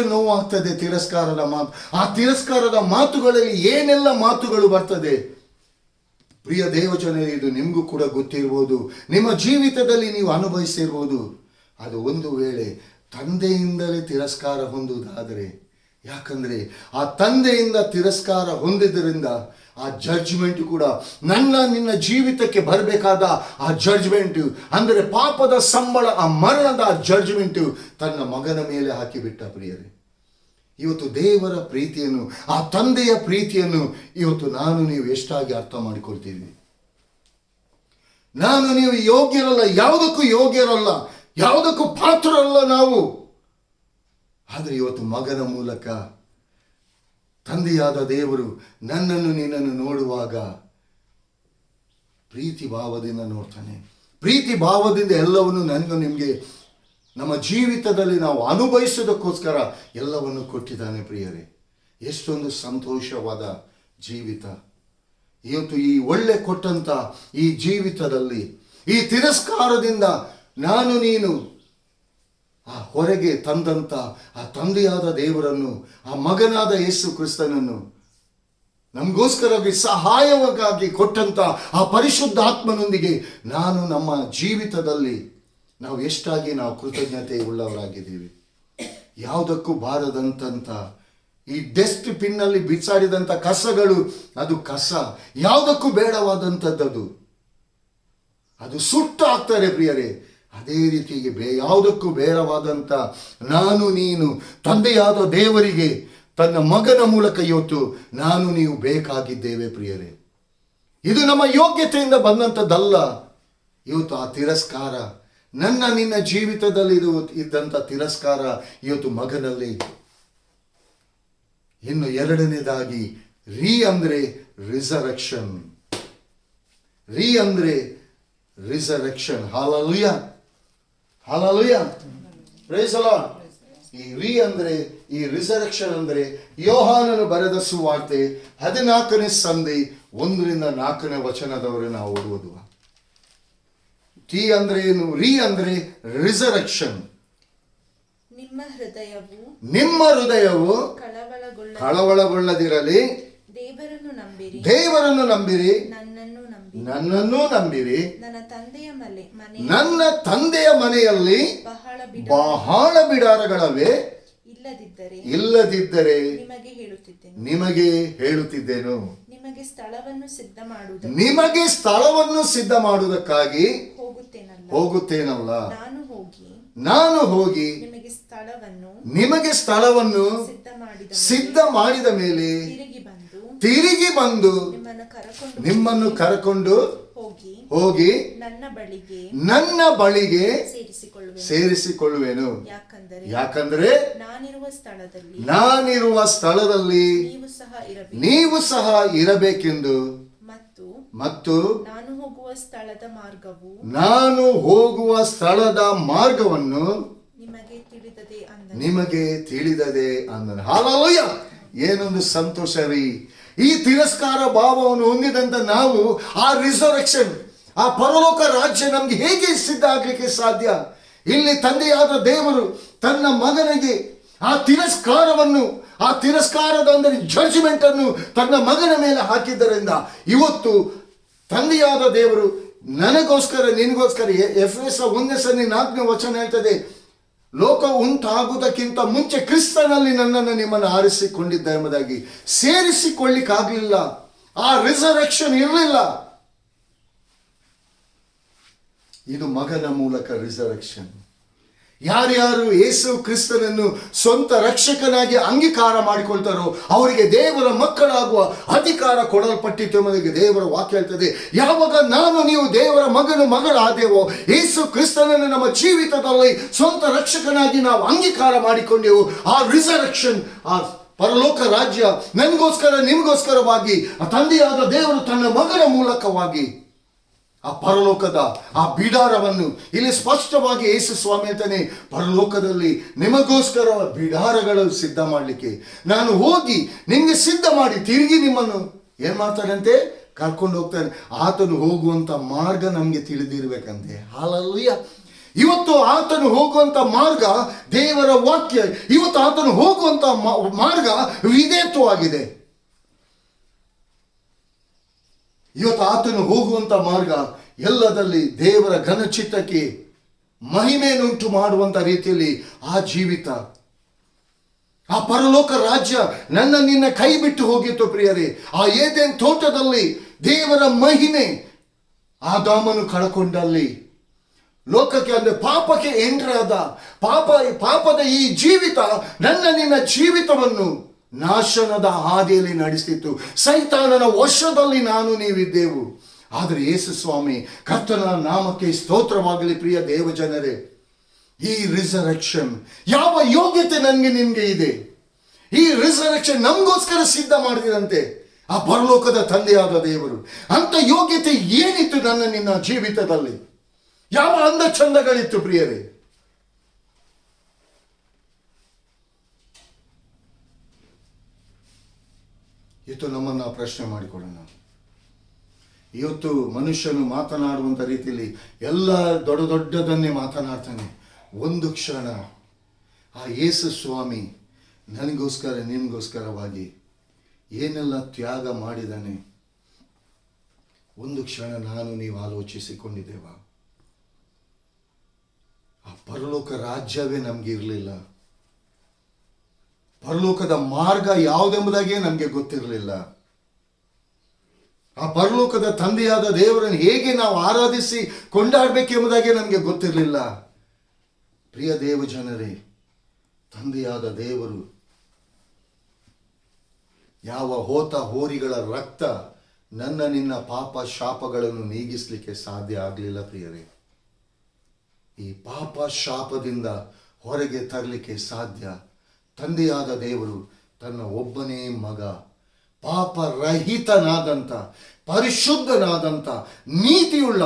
ನೋವಾಗ್ತದೆ ತಿರಸ್ಕಾರದ ಮಾತು. ಆ ತಿರಸ್ಕಾರದ ಮಾತುಗಳಲ್ಲಿ ಏನೆಲ್ಲ ಮಾತುಗಳು ಬರ್ತದೆ. ಪ್ರಿಯ ದೇವಜನರೇ, ಇದು ನಿಮಗೂ ಕೂಡ ಗೊತ್ತಿರ್ಬೋದು, ನಿಮ್ಮ ಜೀವಿತದಲ್ಲಿ ನೀವು ಅನುಭವಿಸಿರ್ಬೋದು. ಅದು ಒಂದು ವೇಳೆ ತಂದೆಯಿಂದಲೇ ತಿರಸ್ಕಾರ ಹೊಂದುವುದಾದರೆ, ಯಾಕಂದರೆ ಆ ತಂದೆಯಿಂದ ತಿರಸ್ಕಾರ ಹೊಂದಿದ್ದರಿಂದ ಆ ಜಡ್ಜ್ಮೆಂಟ್ ಕೂಡ ನಿನ್ನ ಜೀವಿತಕ್ಕೆ ಬರಬೇಕಾದ ಆ ಜಡ್ಜ್ಮೆಂಟು ಅಂದರೆ ಪಾಪದ ಸಂಬಳ, ಆ ಮರಣದ ಜಡ್ಜ್ಮೆಂಟು ತನ್ನ ಮಗನ ಮೇಲೆ ಹಾಕಿಬಿಟ್ಟ. ಪ್ರಿಯರೇ, ಇವತ್ತು ದೇವರ ಪ್ರೀತಿಯನ್ನು, ಆ ತಂದೆಯ ಪ್ರೀತಿಯನ್ನು ಇವತ್ತು ನಾನು ನೀವು ಎಷ್ಟಾಗಿ ಅರ್ಥ ಮಾಡಿಕೊಳ್ತೀವಿ. ನಾನು ನೀವು ಯೋಗ್ಯರಲ್ಲ, ಯಾವುದಕ್ಕೂ ಯೋಗ್ಯರಲ್ಲ, ಯಾವುದಕ್ಕೂ ಪಾತ್ರರಲ್ಲ ನಾವು. ಆದರೆ ಇವತ್ತು ಮಗನ ಮೂಲಕ ತಂದೆಯಾದ ದೇವರು ನನ್ನನ್ನು ನಿನ್ನನ್ನು ನೋಡುವಾಗ ಪ್ರೀತಿ ಭಾವದಿಂದ ನೋಡ್ತಾನೆ. ಪ್ರೀತಿ ಭಾವದಿಂದ ಎಲ್ಲವನ್ನು ನನಗೂ ನಿಮಗೆ ನಮ್ಮ ಜೀವಿತದಲ್ಲಿ ನಾವು ಅನುಭವಿಸೋದಕ್ಕೋಸ್ಕರ ಎಲ್ಲವನ್ನು ಕೊಟ್ಟಿದ್ದಾನೆ. ಪ್ರಿಯರೇ, ಎಷ್ಟೊಂದು ಸಂತೋಷವಾದ ಜೀವಿತ ಇವತ್ತು ಈ ಒಳ್ಳೆ ಕೊಟ್ಟಂತ ಈ ಜೀವಿತದಲ್ಲಿ ಈ ತಿರಸ್ಕಾರದಿಂದ ನಾನು ನೀನು ಆ ಹೊರಗೆ ತಂದಂತ ಆ ತಂದೆಯಾದ ದೇವರನ್ನು, ಆ ಮಗನಾದ ಯೇಸು ಕ್ರಿಸ್ತನನ್ನು ನಮಗೋಸ್ಕರವಾಗಿ ಸಹಾಯವಾಗಿ ಕೊಟ್ಟಂತ ಆ ಪರಿಶುದ್ಧಾತ್ಮನೊಂದಿಗೆ ನಾನು ನಮ್ಮ ಜೀವಿತದಲ್ಲಿ ನಾವು ಎಷ್ಟಾಗಿ ನಾವು ಕೃತಜ್ಞತೆ ಉಳ್ಳವರಾಗಿದ್ದೀವಿ. ಯಾವುದಕ್ಕೂ ಬಾರದಂತ ಈ ಡಸ್ಟ್ ಪಿನ್ನಲ್ಲಿ ಬಿಸಾಡಿದಂಥ ಕಸಗಳು, ಅದು ಕಸ, ಯಾವುದಕ್ಕೂ ಬೇಡವಾದಂಥದ್ದು ಅದು ಸುಟ್ಟು ಹಾಕ್ತಾರೆ. ಪ್ರಿಯರೇ, ಅದೇ ರೀತಿಗೆ ಯಾವುದಕ್ಕೂ ಬೇಡವಾದಂಥ ನಾನು ನೀನು ತಂದೆಯಾದ ದೇವರಿಗೆ ತನ್ನ ಮಗನ ಮೂಲಕ ಇವತ್ತು ನಾನು ನೀವು ಬೇಕಾಗಿದ್ದೇವೆ. ಪ್ರಿಯರೇ, ಇದು ನಮ್ಮ ಯೋಗ್ಯತೆಯಿಂದ ಬಂದಂಥದ್ದಲ್ಲ. ಇವತ್ತು ಆ ತಿರಸ್ಕಾರ ನನ್ನ ನಿನ್ನ ಜೀವಿತದಲ್ಲಿ ಇದ್ದಂಥ ತಿರಸ್ಕಾರ ಇವತ್ತು ಮಗನಲ್ಲಿ. ಇನ್ನು ಎರಡನೇದಾಗಿ ಅಂದರೆ ರಿಸರೆಕ್ಷನ್. ಅಂದರೆ resurrection. Hallelujah, hallelujah, praise the Lord. ಈ ರಿಸರೆಕ್ಷನ್ ಅಂದರೆ ಯೋಹಾನನು ಬರೆದ ಸುವಾರ್ತೆ 14ನೇ ಸಂಧಿ 1-4 ವಚನದವರೆಗೆ ನಾವು ಓದುವುದು. ಟಿ ಅಂದ್ರೆ ಏನು? ಅಂದರೆ ರಿಸರೆಕ್ಷನ್. ನಿಮ್ಮ ನಿಮ್ಮ ಹೃದಯವು ಕಳವಳಗೊಳ್ಳದಿರಲಿ. ದೇವರನ್ನು ನಂಬಿರಿ, ನನ್ನನ್ನೂ ನಂಬಿರಿ. ನನ್ನ ತಂದೆಯ ಮನೆಯಲ್ಲಿ ಬಹಳ ಬಿಡಾರಗಳವೆ, ಇಲ್ಲದಿದ್ದರೆ ನಿಮಗೆ ಹೇಳುತ್ತಿದ್ದೇನು. ನಿಮಗೆ ಸ್ಥಳವನ್ನು ಸಿದ್ಧ ಮಾಡುವುದಕ್ಕಾಗಿ ಹೋಗುತ್ತೇನಲ್ಲ. ನಾನು ಹೋಗಿ ನಿಮಗೆ ಸ್ಥಳವನ್ನು ಸಿದ್ಧ ಮಾಡಿದ ಮೇಲೆ ತಿರುಗಿ ಬಂದು ನಿಮ್ಮನ್ನು ಕರಕೊಂಡು ಹೋಗಿ ನನ್ನ ಬಳಿಗೆ ಸೇರಿಸಿಕೊಳ್ಳುವೆನು. ಯಾಕಂದರೆ ನಾನಿರುವ ಸ್ಥಳದಲ್ಲಿ ನೀವು ಸಹ ಇರಬೇಕೆಂದು ಮತ್ತು ನಾನು ಹೋಗುವ ಸ್ಥಳದ ಮಾರ್ಗವನ್ನು ನಿಮಗೆ ತಿಳಿದದೆ ಅಂದನು. ಹಾಲೆಲೂಯಾ! ಏನೊಂದು ಸಂತೋಷ ರೀ. ಈ ತಿರಸ್ಕಾರ ಭಾವವನ್ನು ಹೊಂದಿದಂತ ನಾವು ಆ ರಿಸರೆಕ್ಷನ್, ಆ ಪರಲೋಕ ರಾಜ್ಯ ನಮ್ಗೆ ಹೇಗೆ ಸಿದ್ಧ ಆಗ್ಲಿಕ್ಕೆ ಸಾಧ್ಯ? ಇಲ್ಲಿ ತಂದೆಯಾದ ದೇವರು ತನ್ನ ಮಗನಿಗೆ ಆ ತಿರಸ್ಕಾರದ ಅಂದರೆ ಜಡ್ಜ್ಮೆಂಟ್ ಅನ್ನು ತನ್ನ ಮಗನ ಮೇಲೆ ಹಾಕಿದ್ದರಿಂದ ಇವತ್ತು ತಂದೆಯಾದ ದೇವರು ನನಗೋಸ್ಕರ ನಿನಗೋಸ್ಕರ ಎಫೆಸ 1:4 ಹೇಳ್ತದೆ, ಲೋಕ ಉಂಟಾಗುವುದಕ್ಕಿಂತ ಮುಂಚೆ ಕ್ರಿಸ್ತನಲ್ಲಿ ನನ್ನನ್ನು ನಿಮ್ಮನ್ನು ಆರಿಸಿಕೊಂಡಿದ್ದ ಎಂಬುದಾಗಿ. ಸೇರಿಸಿಕೊಳ್ಳಿಕ್ಕಾಗಲಿಲ್ಲ, ಆ ರಿಸರೆಕ್ಷನ್ ಇರಲಿಲ್ಲ. ಇದು ಮಗನ ಮೂಲಕ ರಿಸರೆಕ್ಷನ್. ಯಾರ್ಯಾರು ಯೇಸು ಕ್ರಿಸ್ತನನ್ನು ಸ್ವಂತ ರಕ್ಷಕನಾಗಿ ಅಂಗೀಕಾರ ಮಾಡಿಕೊಳ್ತಾರೋ ಅವರಿಗೆ ದೇವರ ಮಕ್ಕಳಾಗುವ ಅಧಿಕಾರ ಕೊಡಲ್ಪಟ್ಟಿತ್ತು ಎಂಬುದಾಗಿ ದೇವರ ವಾಕ್ಯ ಹೇಳ್ತದೆ. ಯಾವಾಗ ನೀವು ದೇವರ ಮಗಳಾದೆವೋ, ಯೇಸು ಕ್ರಿಸ್ತನನ್ನು ನಮ್ಮ ಜೀವಿತದಲ್ಲಿ ಸ್ವಂತ ರಕ್ಷಕನಾಗಿ ನಾವು ಅಂಗೀಕಾರ ಮಾಡಿಕೊಂಡೆವು, ಆ ರಿಸರೆಕ್ಷನ್, ಆ ಪರಲೋಕ ರಾಜ್ಯ ನನಗೋಸ್ಕರ ನಿಮಗೋಸ್ಕರವಾಗಿ ಆ ತಂದೆಯಾದ ದೇವರು ತನ್ನ ಮಗನ ಮೂಲಕವಾಗಿ ಆ ಪರಲೋಕದ ಆ ಬಿಡಾರವನ್ನು ಇಲ್ಲಿ ಸ್ಪಷ್ಟವಾಗಿ ಯೇಸು ಸ್ವಾಮಿ ಅಂತಾನೆ, ಪರಲೋಕದಲ್ಲಿ ನಿಮಗೋಸ್ಕರ ಬಿಡಾರಗಳು ಸಿದ್ಧ ಮಾಡಲಿಕ್ಕೆ ನಾನು ಹೋಗಿ ನಿಮಗೆ ಸಿದ್ಧ ಮಾಡಿ ತಿರುಗಿ ನಿಮ್ಮನ್ನು ಏನ್ ಮಾಡ್ತಾರಂತೆ, ಕರ್ಕೊಂಡು ಹೋಗ್ತಾನೆ. ಆತನು ಹೋಗುವಂತ ಮಾರ್ಗ ನಮ್ಗೆ ತಿಳಿದಿರ್ಬೇಕಂತೆ. ಹಾಲೆಲೂಯಾ! ಇವತ್ತು ಆತನು ಹೋಗುವಂತ ಮಾರ್ಗ ದೇವರ ವಾಕ್ಯ. ಇವತ್ತು ಆತನು ಹೋಗುವಂತ ಮಾರ್ಗ ವಿಧೇಯತ್ವವಾಗಿದೆ. ಇವತ್ತು ಆತನು ಹೋಗುವಂತ ಮಾರ್ಗ ಎಲ್ಲದಲ್ಲಿ ದೇವರ ಘನಚಿತ್ತಕ್ಕೆ ಮಹಿಮೆಯನ್ನುಂಟು ಮಾಡುವಂತ ರೀತಿಯಲ್ಲಿ ಆ ಜೀವಿತ, ಆ ಪರಲೋಕ ರಾಜ್ಯ ನಿನ್ನ ಕೈ ಬಿಟ್ಟು ಹೋಗಿತ್ತು ಪ್ರಿಯರೇ. ಆ ಏದೇನ್ ತೋಟದಲ್ಲಿ ದೇವರ ಮಹಿಮೆ ಆದಾಮನು ಕಳಕೊಂಡಲ್ಲಿ ಲೋಕಕ್ಕೆ ಅಂದ್ರೆ ಪಾಪಕ್ಕೆ ಎಂಟ್ರಾದ ಪಾಪದ ಈ ಜೀವಿತ ನಿನ್ನ ಜೀವಿತವನ್ನು ನಾಶನದ ಹಾದಿಯಲ್ಲಿ ನಡೆಸಿತ್ತು. ಸೈತಾನನ ವಶದಲ್ಲಿ ನೀವಿದ್ದೆವು. ಆದರೆ ಯೇಸು ಸ್ವಾಮಿ ಕರ್ತನ ನಾಮಕ್ಕೆ ಸ್ತೋತ್ರವಾಗಲಿ. ಪ್ರಿಯ ದೇವಜನರೇ, ಈ ರಿಸರೆಕ್ಷನ್ ಯಾವ ಯೋಗ್ಯತೆ ನಿನ್ಗೆ ಇದೆ? ಈ ರಿಸರೆಕ್ಷನ್ ನಮಗೋಸ್ಕರ ಸಿದ್ಧ ಮಾಡಿದಂತೆ ಆ ಪರಲೋಕದ ತಂದೆಯಾದ ದೇವರು. ಅಂತ ಯೋಗ್ಯತೆ ಏನಿತ್ತು ನಿನ್ನ ಜೀವಿತದಲ್ಲಿ? ಯಾವ ಅಂದ ಚಂದಗಳಿತ್ತು ಪ್ರಿಯರೇ? ಇವತ್ತು ನಮ್ಮನ್ನು ಪ್ರಶ್ನೆ ಮಾಡಿಕೊಡೋಣ. ಇವತ್ತು ಮನುಷ್ಯನು ಮಾತನಾಡುವಂಥ ರೀತಿಯಲ್ಲಿ ಎಲ್ಲ ದೊಡ್ಡದನ್ನೇ ಮಾತನಾಡ್ತಾನೆ. ಒಂದು ಕ್ಷಣ ಆ ಯೇಸು ಸ್ವಾಮಿ ನನಗೋಸ್ಕರ ನಿಮಗೋಸ್ಕರವಾಗಿ ಏನೆಲ್ಲ ತ್ಯಾಗ ಮಾಡಿದ್ದಾನೆ, ಒಂದು ಕ್ಷಣ ನೀವು ಆಲೋಚಿಸಿಕೊಂಡಿದ್ದೇವ? ಆ ಪರಲೋಕ ರಾಜ್ಯವೇ ನಮ್ಗೆ ಇರಲಿಲ್ಲ. ಪರಲೋಕದ ಮಾರ್ಗ ಯಾವುದೆಂಬುದಾಗೆ ನಮಗೆ ಗೊತ್ತಿರಲಿಲ್ಲ. ಆ ಪರಲೋಕದ ತಂದೆಯಾದ ದೇವರನ್ನು ಹೇಗೆ ನಾವು ಆರಾಧಿಸಿ ಕೊಂಡಾಡಬೇಕೆಂಬುದಾಗೆ ನಮಗೆ ಗೊತ್ತಿರಲಿಲ್ಲ. ಪ್ರಿಯ ದೇವ ಜನರೇ, ತಂದೆಯಾದ ದೇವರು ಯಾವ ಹೋರಿಗಳ ರಕ್ತ ನಿನ್ನ ಪಾಪ ಶಾಪಗಳನ್ನು ನೀಗಿಸಲಿಕ್ಕೆ ಸಾಧ್ಯ ಆಗಲಿಲ್ಲ ಪ್ರಿಯರೇ. ಈ ಪಾಪ ಶಾಪದಿಂದ ಹೊರಗೆ ತರಲಿಕ್ಕೆ ಸಾಧ್ಯ ತಂದೆಯಾದ ದೇವರು ತನ್ನ ಒಬ್ಬನೇ ಮಗ, ಪಾಪರಹಿತನಾದಂಥ ಪರಿಶುದ್ಧನಾದಂಥ ನೀತಿಯುಳ್ಳ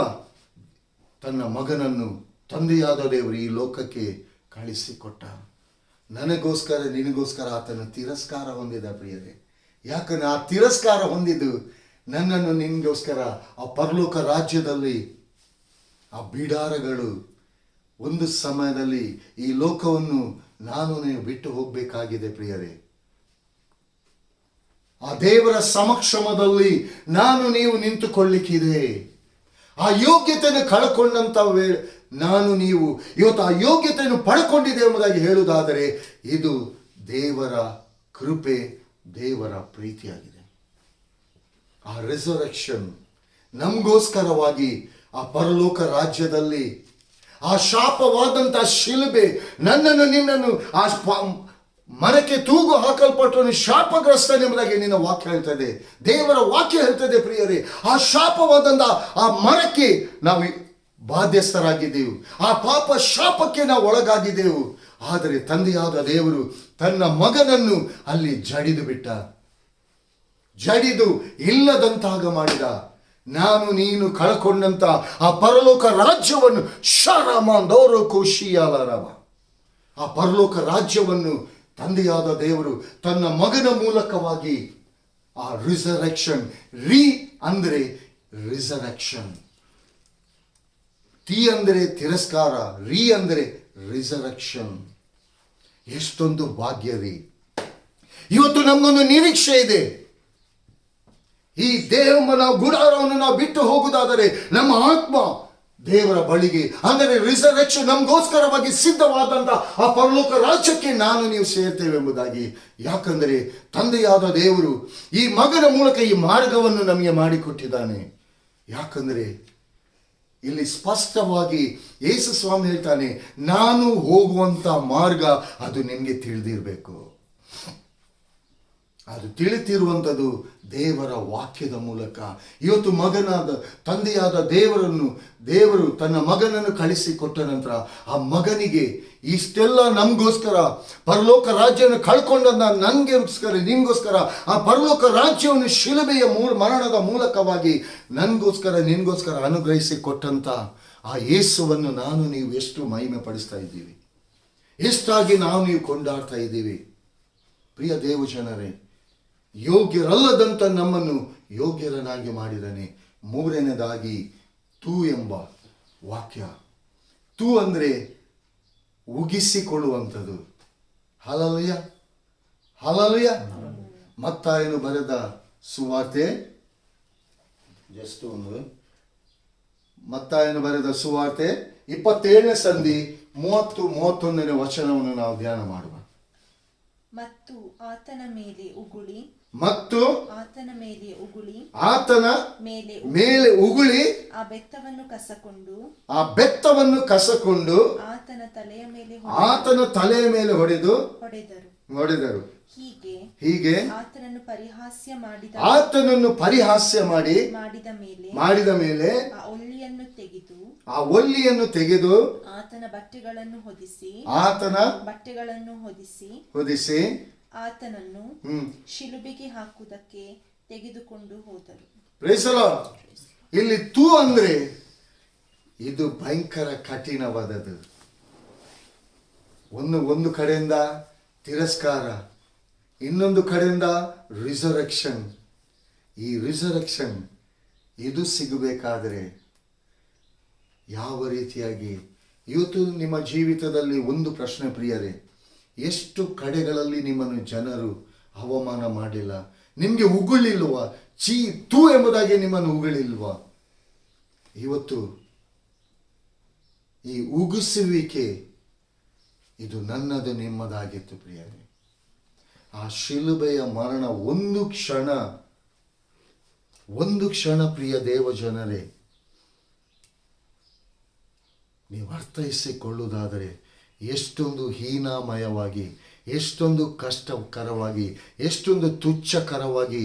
ತನ್ನ ಮಗನನ್ನು ತಂದೆಯಾದ ದೇವರು ಈ ಲೋಕಕ್ಕೆ ಕಳಿಸಿಕೊಟ್ಟ. ನನಗೋಸ್ಕರ ನಿನಗೋಸ್ಕರ ಆತನ ತಿರಸ್ಕಾರ ಹೊಂದಿದ ಪ್ರಿಯರೇ. ಯಾಕಂದ್ರೆ ಆ ತಿರಸ್ಕಾರ ಹೊಂದಿದ್ದು ನನ್ನನ್ನು ನಿನಗೋಸ್ಕರ ಆ ಪರಲೋಕ ರಾಜ್ಯದಲ್ಲಿ ಆ ಬಿಡಾರಗಳು ಒಂದು ಸಮಯದಲ್ಲಿ ಈ ಲೋಕವನ್ನು ನಾನು ನೀವು ಬಿಟ್ಟು ಹೋಗಬೇಕಾಗಿದೆ ಪ್ರಿಯರೇ. ಆ ದೇವರ ಸಮಕ್ಷಮದಲ್ಲಿ ನಾನು ನೀವು ನಿಂತುಕೊಳ್ಳಿಕ್ಕಿದೆ. ಆ ಯೋಗ್ಯತೆಯನ್ನು ಕಳ್ಕೊಂಡಂತ ನಾನು ನೀವು ಇವತ್ತು ಆ ಯೋಗ್ಯತೆಯನ್ನು ಪಡ್ಕೊಂಡಿದೆ ಎಂಬುದಾಗಿ ಹೇಳುವುದಾದರೆ ಇದು ದೇವರ ಕೃಪೆ, ದೇವರ ಪ್ರೀತಿಯಾಗಿದೆ. ಆ ರಿಸರೆಕ್ಷನ್ ನಮಗೋಸ್ಕರವಾಗಿ ಆ ಪರಲೋಕ ರಾಜ್ಯದಲ್ಲಿ ಆ ಶಾಪವಾದಂಥ ಶಿಲುಬೆ ನನ್ನನ್ನು ನಿನ್ನನ್ನು ಆ ಮರಕ್ಕೆ ತೂಗು ಹಾಕಲ್ಪಟ್ಟನು ಶಾಪಗ್ರಸ್ತನೆಂಬುದಾಗಿ ನಿನ್ನ ವಾಕ್ಯ ಹೇಳ್ತದೆ, ದೇವರ ವಾಕ್ಯ ಹೇಳ್ತದೆ ಪ್ರಿಯರೇ. ಆ ಶಾಪವಾದಂಥ ಆ ಮರಕ್ಕೆ ನಾವು ಬಾಧ್ಯಸ್ಥರಾಗಿದ್ದೆವು, ಆ ಪಾಪ ಶಾಪಕ್ಕೆ ನಾವು ಒಳಗಾಗಿದ್ದೆವು. ಆದರೆ ತಂದೆಯಾದ ದೇವರು ತನ್ನ ಮಗನನ್ನು ಅಲ್ಲಿ ಜಡಿದು ಬಿಟ್ಟ, ಜಡಿದು ಇಲ್ಲದಂತಾಗ ಮಾಡಿದ. ನಾನು ನೀನು ಕಳ್ಕೊಂಡಂತ ಆ ಪರಲೋಕ ರಾಜ್ಯವನ್ನು ಶರಮಾಂದೋರು ಖುಷಿಯಾಲರವ, ಆ ಪರಲೋಕ ರಾಜ್ಯವನ್ನು ತಂದೆಯಾದ ದೇವರು ತನ್ನ ಮಗನ ಮೂಲಕವಾಗಿ ಆ ರಿಸರೆಕ್ಷನ್, ಅಂದರೆ ರಿಸರೆಕ್ಷನ್, ಟಿ ಅಂದರೆ ತಿರಸ್ಕಾರ, ಅಂದರೆ ರಿಸರೆಕ್ಷನ್. ಎಷ್ಟೊಂದು ಭಾಗ್ಯ ರೀ. ಇವತ್ತು ನಮಗೊಂದು ನಿರೀಕ್ಷೆ ಇದೆ. ಈ ದೇಹವನ್ನು ಗುಡಾರವನ್ನು ನಾವು ಬಿಟ್ಟು ಹೋಗುವುದಾದರೆ ನಮ್ಮ ಆತ್ಮ ದೇವರ ಬಳಿಗೆ, ಅಂದರೆ ರಿಸರೆಕ್ಷನ್ ನಮಗೋಸ್ಕರವಾಗಿ ಸಿದ್ಧವಾದಂಥ ಆ ಪರಲೋಕ ರಾಜ್ಯಕ್ಕೆ ನಾನು ನೀವು ಸೇರ್ತೇವೆ ಎಂಬುದಾಗಿ. ಯಾಕಂದರೆ ತಂದೆಯಾದ ದೇವರು ಈ ಮಗನ ಮೂಲಕ ಈ ಮಾರ್ಗವನ್ನು ನಮಗೆ ಮಾಡಿಕೊಟ್ಟಿದ್ದಾನೆ. ಯಾಕಂದರೆ ಇಲ್ಲಿ ಸ್ಪಷ್ಟವಾಗಿ ಯೇಸು ಸ್ವಾಮಿ ಹೇಳ್ತಾನೆ, ನಾನು ಹೋಗುವಂಥ ಮಾರ್ಗ ಅದು ನಿಮಗೆ ತಿಳಿದಿರಬೇಕು. ಅದು ತಿಳಿತಿರುವಂಥದ್ದು ದೇವರ ವಾಕ್ಯದ ಮೂಲಕ. ಇವತ್ತು ಮಗನಾದ ತಂದೆಯಾದ ದೇವರು ತನ್ನ ಮಗನನ್ನು ಕಳಿಸಿಕೊಟ್ಟ ನಂತರ ಆ ಮಗನಿಗೆ ಇಷ್ಟೆಲ್ಲ ನಮಗೋಸ್ಕರ ಪರಲೋಕ ರಾಜ್ಯವನ್ನು ಕಳ್ಕೊಂಡ ನನಗೋಸ್ಕರ ನಿನ್ಗೋಸ್ಕರ ಆ ಪರಲೋಕ ರಾಜ್ಯವನ್ನು ಶಿಲುಬೆಯ ಮರಣದ ಮೂಲಕವಾಗಿ ನನಗೋಸ್ಕರ ನಿನ್ಗೋಸ್ಕರ ಅನುಗ್ರಹಿಸಿ ಕೊಟ್ಟಂತ ಆ ಯೇಸುವನ್ನು ನಾನು ನೀವು ಎಷ್ಟು ಮಹಿಮೆ ಪಡಿಸ್ತಾ ಇದ್ದೀವಿ, ಎಷ್ಟಾಗಿ ನಾವು ನೀವು ಕೊಂಡಾಡ್ತಾ ಇದ್ದೀವಿ. ಪ್ರಿಯ ದೇವಜನರೇ, ಯೋಗ್ಯರಲ್ಲದಂತ ನಮ್ಮನ್ನು ಯೋಗ್ಯರನ್ನಾಗಿ ಮಾಡಿದ್ದಾನೆ. ಮೂರನೇದಾಗಿ ತೂ ಎಂಬ ವಾಕ್ಯ. ತೂ ಅಂದರೆ ಉಗಿಸಿಕೊಳ್ಳುವಂಥದ್ದು. Hallelujah, hallelujah. ಮತ್ತಾಯನು ಬರೆದ ಸುವಾರ್ತೆ, ಮತ್ತಾಯನು ಬರೆದ ಸುವಾರ್ತೆ 27ನೇ ಸಂಧಿ 30-31ನೇ ವಚನವನ್ನು ನಾವು ಧ್ಯಾನ ಮಾಡುವ. ಮತ್ತು ಆತನ ಮೇಲೆ ಉಗುಳಿ ಆತನ ಮೇಲೆ ಉಗುಳಿ ಆ ಬೆತ್ತವನ್ನು ಕಸಕೊಂಡು ಆತನ ತಲೆಯ ಮೇಲೆ ಹೊಡೆದರು. ಹೀಗೆ ಆತನನ್ನು ಪರಿಹಾಸ್ಯ ಮಾಡಿದ ಮೇಲೆ ಆ ಒಲ್ಲಿಯನ್ನು ತೆಗೆದು ಆತನ ಬಟ್ಟೆಗಳನ್ನು ಹೊದಿಸಿ ಆತನನ್ನು ಶಿಲುಬೆಗೆ ಹಾಕುವುದಕ್ಕೆ ತೆಗೆದುಕೊಂಡು ಹೋದರು. Praise the Lord. ಇಲ್ಲಿ ತೂ ಅಂದ್ರೆ ಇದು ಭಯಂಕರ ಕಠಿಣವಾದದ್ದು. ಒಂದು ಕಡೆಯಿಂದ ತಿರಸ್ಕಾರ, ಇನ್ನೊಂದು ಕಡೆಯಿಂದ ರಿಸರೆಕ್ಷನ್. ಈ ರಿಸರೆಕ್ಷನ್ ಇದು ಸಿಗಬೇಕಾದರೆ ಯಾವ ರೀತಿಯಾಗಿ? ಇವತ್ತು ನಿಮ್ಮ ಜೀವಿತದಲ್ಲಿ ಒಂದು ಪ್ರಶ್ನೆ ಪ್ರಿಯರೇ, ಎಷ್ಟು ಕಡೆಗಳಲ್ಲಿ ನಿಮ್ಮನ್ನು ಜನರು ಅವಮಾನ ಮಾಡಿಲ್ಲ, ನಿಮಗೆ ಉಗುಳಿಲ್ವಾ, ತೂ ಎಂಬುದಾಗಿ ನಿಮ್ಮನ್ನು ಉಗುಳಿಲ್ವಾ? ಇವತ್ತು ಈ ಉಗಿಸುವಿಕೆ ಇದು ನನ್ನದು ನಿಮ್ಮದಾಗಿತ್ತು ಪ್ರಿಯರೇ. ಆ ಶಿಲುಬೆಯ ಮರಣ ಒಂದು ಕ್ಷಣ ಪ್ರಿಯ ದೇವ ಜನರೇ, ನೀವು ಅರ್ಥೈಸಿಕೊಳ್ಳುವುದಾದರೆ ಎಷ್ಟೊಂದು ಹೀನಾಮಯವಾಗಿ, ಎಷ್ಟೊಂದು ಕಷ್ಟಕರವಾಗಿ, ಎಷ್ಟೊಂದು ತುಚ್ಛಕರವಾಗಿ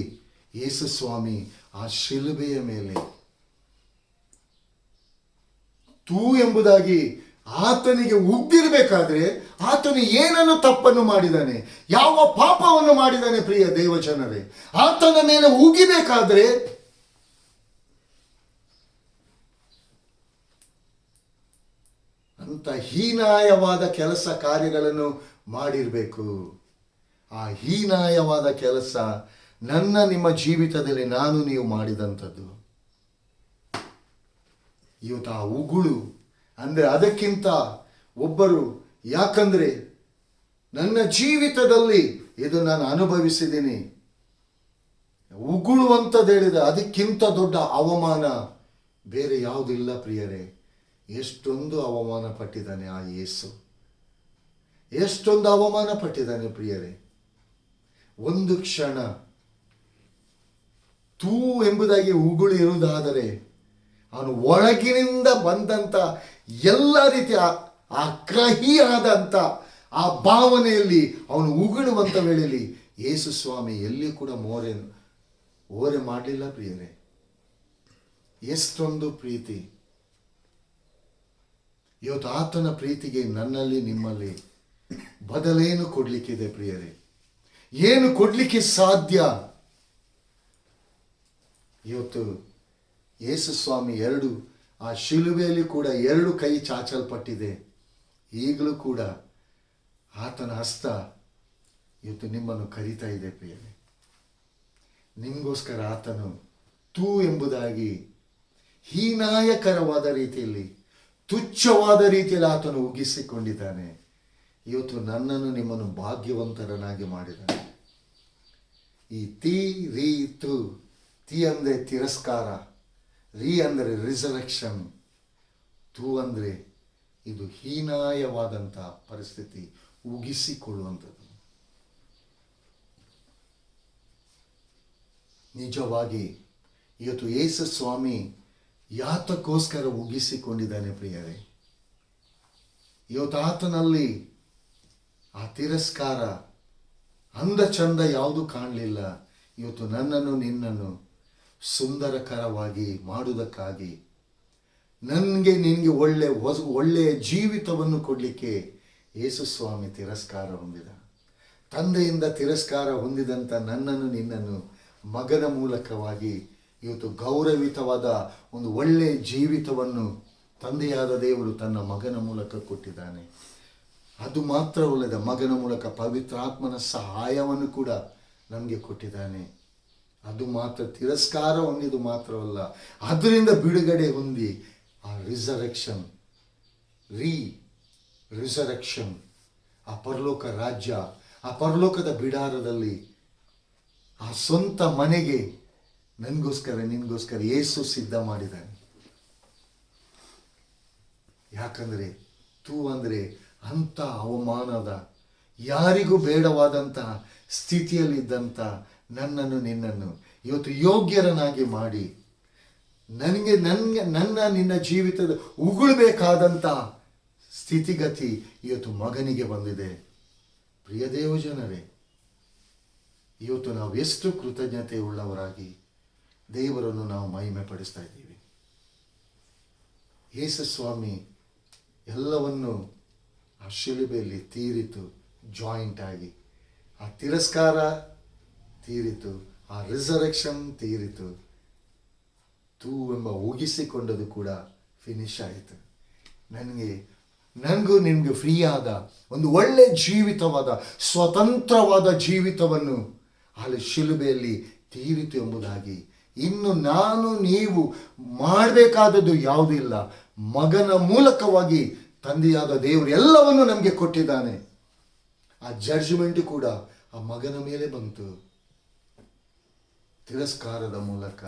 ಯೇಸು ಸ್ವಾಮಿ ಆ ಶಿಲುಬೆಯ ಮೇಲೆ ತೂ ಎಂಬುದಾಗಿ ಆತನಿಗೆ ಉಗ್ಗಿರಬೇಕಾದ್ರೆ ಆತನು ಏನನ್ನು ತಪ್ಪನ್ನು ಮಾಡಿದ್ದಾನೆ, ಯಾವ ಪಾಪವನ್ನು ಮಾಡಿದ್ದಾನೆ ಪ್ರಿಯ ದೇವಜನರೇ? ಆತನ ಮೇಲೆ ಉಗಿಬೇಕಾದ್ರೆ ಅಂತ ಹೀನಾಯವಾದ ಕೆಲಸ ಕಾರ್ಯಗಳನ್ನು ಮಾಡಿರಬೇಕು. ಆ ಹೀನಾಯವಾದ ಕೆಲಸ ನಿಮ್ಮ ಜೀವಿತದಲ್ಲಿ ನಾನು ನೀವು ಮಾಡಿದಂಥದ್ದು. ಇವತ್ತು ಆ ಉಗುಳು ಅಂದರೆ ಅದಕ್ಕಿಂತ ಒಬ್ಬರು, ಯಾಕಂದ್ರೆ ನನ್ನ ಜೀವಿತದಲ್ಲಿ ಇದು ನಾನು ಅನುಭವಿಸಿದ್ದೀನಿ. ಉಗುಳುವಂಥದ್ದು ಹೇಳಿದ ಅದಕ್ಕಿಂತ ದೊಡ್ಡ ಅವಮಾನ ಬೇರೆ ಯಾವುದಿಲ್ಲ ಪ್ರಿಯರೇ. ಎಷ್ಟೊಂದು ಅವಮಾನ ಪಟ್ಟಿದ್ದಾನೆ ಆ ಯೇಸು, ಎಷ್ಟೊಂದು ಅವಮಾನ ಪಟ್ಟಿದ್ದಾನೆ ಪ್ರಿಯರೇ. ಒಂದು ಕ್ಷಣ ತೂ ಎಂಬುದಾಗಿ ಉಗುಳು ಇರುವುದಾದರೆ ಅವನು ಒಳಗಿನಿಂದ ಬಂದಂಥ ಎಲ್ಲ ರೀತಿಯ ಆ ಕಹಿಯಾದಂಥ ಆ ಭಾವನೆಯಲ್ಲಿ ಅವನು ಉಗುಳುವಂಥ ವೇಳೆಯಲ್ಲಿ ಯೇಸು ಸ್ವಾಮಿ ಎಲ್ಲಿ ಕೂಡ ಓರೆ ಮಾಡಲಿಲ್ಲ ಪ್ರಿಯರೇ. ಎಷ್ಟೊಂದು ಪ್ರೀತಿ. ಇವತ್ತು ಆತನ ಪ್ರೀತಿಗೆ ನನ್ನಲ್ಲಿ ನಿಮ್ಮಲ್ಲಿ ಬದಲೇನು ಕೊಡ್ಲಿಕ್ಕಿದೆ ಪ್ರಿಯರೇ? ಏನು ಕೊಡ್ಲಿಕ್ಕೆ ಸಾಧ್ಯ? ಇವತ್ತು ಯೇಸು ಸ್ವಾಮಿ ಆ ಶಿಲುಬೆಯಲ್ಲಿ ಕೂಡ 2 ಕೈ ಚಾಚಲ್ಪಟ್ಟಿದೆ. ಈಗಲೂ ಕೂಡ ಆತನ ಹಸ್ತ ಇವತ್ತು ನಿಮ್ಮನ್ನು ಕರೀತಾ ಇದೆ ಪ್ರಿಯರೇ. ನಿಮಗೋಸ್ಕರ ಆತನು ತೂ ಎಂಬುದಾಗಿ ಹೀನಾಯಕರವಾದ ರೀತಿಯಲ್ಲಿ, ತುಚ್ಛವಾದ ರೀತಿಯಲ್ಲಿ ಆತನು ಉಗಿಸಿಕೊಂಡಿದ್ದಾನೆ. ಇವತ್ತು ನನ್ನನ್ನು ನಿಮ್ಮನ್ನು ಭಾಗ್ಯವಂತರನಾಗಿ ಮಾಡಿದ್ದಾನೆ. ಈ ರೀ ತು, ತಿ ಅಂದರೆ ತಿರಸ್ಕಾರ, ರೀ ಅಂದರೆ ರಿಸರೆಕ್ಷನ್, ತೂ ಅಂದರೆ ಇದು ಹೀನಾಯವಾದಂಥ ಪರಿಸ್ಥಿತಿ, ಉಗಿಸಿಕೊಳ್ಳುವಂಥದ್ದು. ನಿಜವಾಗಿ ಇವತ್ತು ಯೇಸು ಸ್ವಾಮಿ ಯಾತಕ್ಕೋಸ್ಕರ ಉಗಿಸಿಕೊಂಡಿದ್ದಾನೆ ಪ್ರಿಯರೇ? ಇವತ್ತು ಆತನಲ್ಲಿ ಆ ತಿರಸ್ಕಾರ, ಅಂದ ಚಂದ ಯಾವುದು ಕಾಣಲಿಲ್ಲ. ಇವತ್ತು ನನ್ನನ್ನು ನಿನ್ನನ್ನು ಸುಂದರಕರವಾಗಿ ಮಾಡುವುದಕ್ಕಾಗಿ, ನಿನಗೆ ಒಳ್ಳೆಯ ಜೀವಿತವನ್ನು ಕೊಡಲಿಕ್ಕೆ ಯೇಸು ಸ್ವಾಮಿ ತಿರಸ್ಕಾರ ಹೊಂದಿದ. ತಂದೆಯಿಂದ ತಿರಸ್ಕಾರ ಹೊಂದಿದಂಥ ನನ್ನನ್ನು ನಿನ್ನನ್ನು ಮಗನ ಮೂಲಕವಾಗಿ ಇವತ್ತು ಗೌರವಿತವಾದ ಒಂದು ಒಳ್ಳೆಯ ಜೀವಿತವನ್ನು ತಂದೆಯಾದ ದೇವರು ತನ್ನ ಮಗನ ಮೂಲಕ ಕೊಟ್ಟಿದ್ದಾನೆ. ಅದು ಮಾತ್ರವಲ್ಲದೆ ಮಗನ ಮೂಲಕ ಪವಿತ್ರಾತ್ಮನ ಸಹಾಯವನ್ನು ಕೂಡ ನಮಗೆ ಕೊಟ್ಟಿದ್ದಾನೆ. ಅದು ಮಾತ್ರ ತಿರಸ್ಕಾರ ಹೊಂದಿದ್ದು ಮಾತ್ರವಲ್ಲ, ಅದರಿಂದ ಬಿಡುಗಡೆ ಹೊಂದಿ ಆ ರಿಸರೆಕ್ಷನ್, ಆ ಪರಲೋಕ ರಾಜ್ಯ, ಆ ಪರಲೋಕದ ಬಿಡಾರದಲ್ಲಿ, ಆ ಸ್ವಂತ ಮನೆಗೆ ನನಗೋಸ್ಕರ ನಿನಗೋಸ್ಕರ ಯೇಸು ಸಿದ್ಧ ಮಾಡಿದ್ದಾನೆ. ಯಾಕಂದರೆ ತೂ ಅಂದರೆ ಅಂಥ ಅವಮಾನದ, ಯಾರಿಗೂ ಬೇಡವಾದಂತಹ ಸ್ಥಿತಿಯಲ್ಲಿದ್ದಂಥ ನನ್ನನ್ನು ನಿನ್ನನ್ನು ಇವತ್ತು ಯೋಗ್ಯರನಾಗಿ ಮಾಡಿ, ನಿನ್ನ ಜೀವಿತದ ಉಗುಳಬೇಕಾದಂಥ ಸ್ಥಿತಿಗತಿ ಇವತ್ತು ಮಗನಿಗೆ ಬಂದಿದೆ. ಪ್ರಿಯ ದೇವಜನರೇ, ಇವತ್ತು ನಾವು ಎಷ್ಟು ಕೃತಜ್ಞತೆ ಉಳ್ಳವರಾಗಿ ದೇವರನ್ನು ನಾವು ಮಹಿಮೆ ಪಡಿಸ್ತಾ ಇದ್ದೀವಿ. ಯೇಸು ಸ್ವಾಮಿ ಎಲ್ಲವನ್ನು ಆ ಶಿಲುಬೆಯಲ್ಲಿ ತೀರಿತು, ಜಾಯಿಂಟ್ ಆಗಿ. ಆ ತಿರಸ್ಕಾರ ತೀರಿತು, ಆ ರಿಸರೆಕ್ಷನ್ ತೀರಿತು, ತೂ ಎಂಬ ಉಗಿಸಿಕೊಂಡದು ಕೂಡ ಫಿನಿಶ್ ಆಯಿತು. ನನಗೂ ನಿನಗೆ ಫ್ರೀಯಾದ ಒಂದು ಒಳ್ಳೆ ಜೀವಿತವಾದ, ಸ್ವತಂತ್ರವಾದ ಜೀವಿತವನ್ನು ಅಲ್ಲಿ ಶಿಲುಬೆಯಲ್ಲಿ ತೀರಿತು ಎಂಬುದಾಗಿ. ಇನ್ನು ನೀವು ಮಾಡಬೇಕಾದದ್ದು ಯಾವುದೂ ಇಲ್ಲ. ಮಗನ ಮೂಲಕವಾಗಿ ತಂದೆಯಾದ ದೇವರು ಎಲ್ಲವನ್ನು ನಮಗೆ ಕೊಟ್ಟಿದ್ದಾನೆ. ಆ ಜಡ್ಜ್ಮೆಂಟ್ ಕೂಡ ಆ ಮಗನ ಮೇಲೆ ಬಂತು. ತಿರಸ್ಕಾರದ ಮೂಲಕ,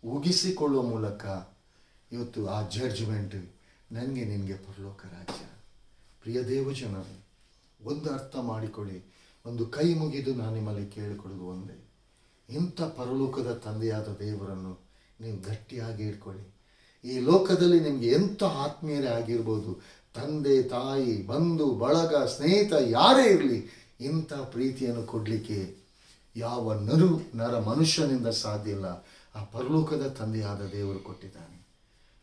ಉಗಿಸಿಕೊಳ್ಳುವ ಮೂಲಕ ಇವತ್ತು ಆ ಜಡ್ಜ್ಮೆಂಟ್ ನನಗೆ ನಿನಗೆ ಪರಲೋಕ ರಾಜ್ಯ. ಪ್ರಿಯ ದೇವಜನರೇ, ಒಂದು ಅರ್ಥ ಮಾಡಿಕೊಳ್ಳಿ, ಒಂದು ಕೈ ಮುಗಿದು ನಾನು ನಿಮ್ಮಲ್ಲಿ ಕೇಳಿಕೊಳ್ಳುವುದು ಒಂದೇ, ಇಂಥ ಪರಲೋಕದ ತಂದೆಯಾದ ದೇವರನ್ನು ನೀವು ಗಟ್ಟಿಯಾಗಿ ಇಟ್ಕೊಳ್ಳಿ. ಈ ಲೋಕದಲ್ಲಿ ನಿಮಗೆ ಎಂಥ ಆತ್ಮೀಯರೇ ಆಗಿರ್ಬೋದು, ತಂದೆ ತಾಯಿ ಬಂಧು ಬಳಗ ಸ್ನೇಹಿತ ಯಾರೇ ಇರಲಿ, ಇಂಥ ಪ್ರೀತಿಯನ್ನು ಕೊಡಲಿಕ್ಕೆ ಯಾವ ನರ ಮನುಷ್ಯನಿಂದ ಸಾಧ್ಯ ಇಲ್ಲ. ಆ ಪರಲೋಕದ ತಂದೆಯಾದ ದೇವರು ಕೊಟ್ಟಿದ್ದಾನೆ.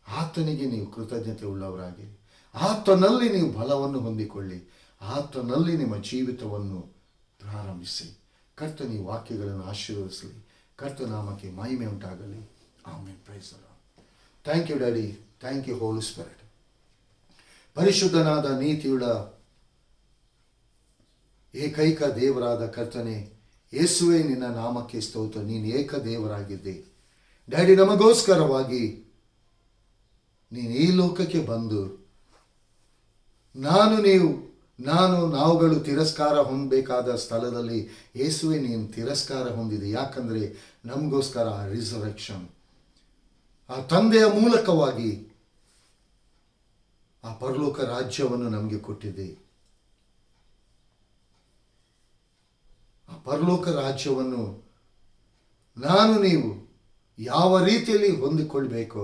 ಆತನಿಗೆ ನೀವು ಕೃತಜ್ಞತೆ ಉಳ್ಳವರಾಗಿ, ಆತನಲ್ಲಿ ನೀವು ಬಲವನ್ನು ಹೊಂದಿಕೊಳ್ಳಿ, ಆತನಲ್ಲಿ ನಿಮ್ಮ ಜೀವಿತವನ್ನು ಪ್ರಾರಂಭಿಸಿ. ಕರ್ತನ ಈ ವಾಕ್ಯಗಳನ್ನು ಆಶೀರ್ವದಿಸಲಿ. ಕರ್ತನಾಮಕ್ಕೆ ಮಹಿಮೆ ಉಂಟಾಗಲಿ. Amen. Praise the Lord. Thank you daddy. Thank you Holy Spirit. ಪರಿಶುದ್ಧನಾದ ನೀತಿಯುಳ್ಳ ಏಕೈಕ ದೇವರಾದ ಕರ್ತನೆ ಯೇಸುವೆ, ನಿನ್ನ ನಾಮಕ್ಕೆ ಸ್ತೋತ್ರ. ನೀನು ಏಕ ದೇವರಾಗಿದ್ದೆ ಡ್ಯಾಡಿ. ನಮಗೋಸ್ಕರವಾಗಿ ನೀನು ಈ ಲೋಕಕ್ಕೆ ಬಂದು ನಾವುಗಳು ತಿರಸ್ಕಾರ ಹೊಂದಬೇಕಾದ ಸ್ಥಳದಲ್ಲಿ ಯೇಸುವೆ ನೀನು ತಿರಸ್ಕಾರ ಹೊಂದಿದೆ. ಯಾಕಂದರೆ ನಮಗೋಸ್ಕರ ರಿಸರೆಕ್ಷನ್, ಆ ತಂದೆಯ ಮೂಲಕವಾಗಿ ಆ ಪರಲೋಕ ರಾಜ್ಯವನ್ನು ನಮಗೆ ಕೊಟ್ಟಿದೆ. ಆ ಪರಲೋಕ ರಾಜ್ಯವನ್ನು ನೀವು ಯಾವ ರೀತಿಯಲ್ಲಿ ಹೊಂದಿಕೊಳ್ಬೇಕು,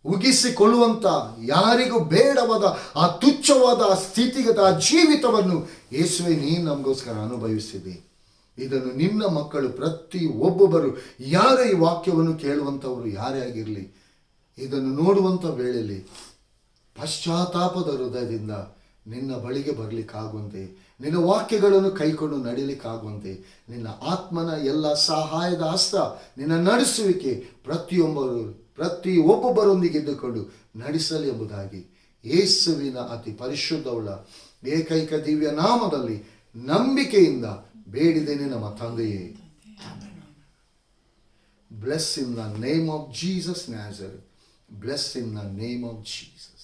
ಉಗಿಸಿಕೊಳ್ಳುವಂಥ ಯಾರಿಗೂ ಬೇಡವಾದ ಆ ತುಚ್ಛವಾದ ಆ ಸ್ಥಿತಿಗತ ಆ ಜೀವಿತವನ್ನು ಯೇಸುವೆ ನೀನು ನಮಗೋಸ್ಕರ ಅನುಭವಿಸಿದೆ. ಇದನ್ನು ನಿನ್ನ ಮಕ್ಕಳು ಪ್ರತಿ ಒಬ್ಬೊಬ್ಬರು ಯಾರೇ ಈ ವಾಕ್ಯವನ್ನು ಕೇಳುವಂಥವರು ಯಾರೇ ಆಗಿರಲಿ, ಇದನ್ನು ನೋಡುವಂಥ ವೇಳೆಯಲ್ಲಿ ಪಶ್ಚಾತ್ತಾಪದ ಹೃದಯದಿಂದ ನಿನ್ನ ಬಳಿಗೆ ಬರಲಿಕ್ಕಾಗುವಂತೆ, ನಿನ್ನ ವಾಕ್ಯಗಳನ್ನು ಕೈಕೊಂಡು ನಡೀಲಿಕ್ಕಾಗುವಂತೆ, ನಿನ್ನ ಆತ್ಮನ ಎಲ್ಲ ಸಹಾಯದ ಹಸ್ತ, ನಿನ್ನ ನಡೆಸುವಿಕೆ ಪ್ರತಿ ಒಬ್ಬೊಬ್ಬರೊಂದಿಗೆ ಇದ್ದುಕೊಂಡು ನಡೆಸಲಿ ಎಂಬುದಾಗಿ ಯೇಸುವಿನ ಅತಿ ಪರಿಶುದ್ಧವುಳ್ಳ ಏಕೈಕ ದಿವ್ಯ ನಾಮದಲ್ಲಿ ನಂಬಿಕೆಯಿಂದ ಬೇಡಿದ್ದೇನೆ ನಮ್ಮ ತಂದೆಯೇ. Bless in the name of Jesus Nazareth. Bless in the name of Jesus.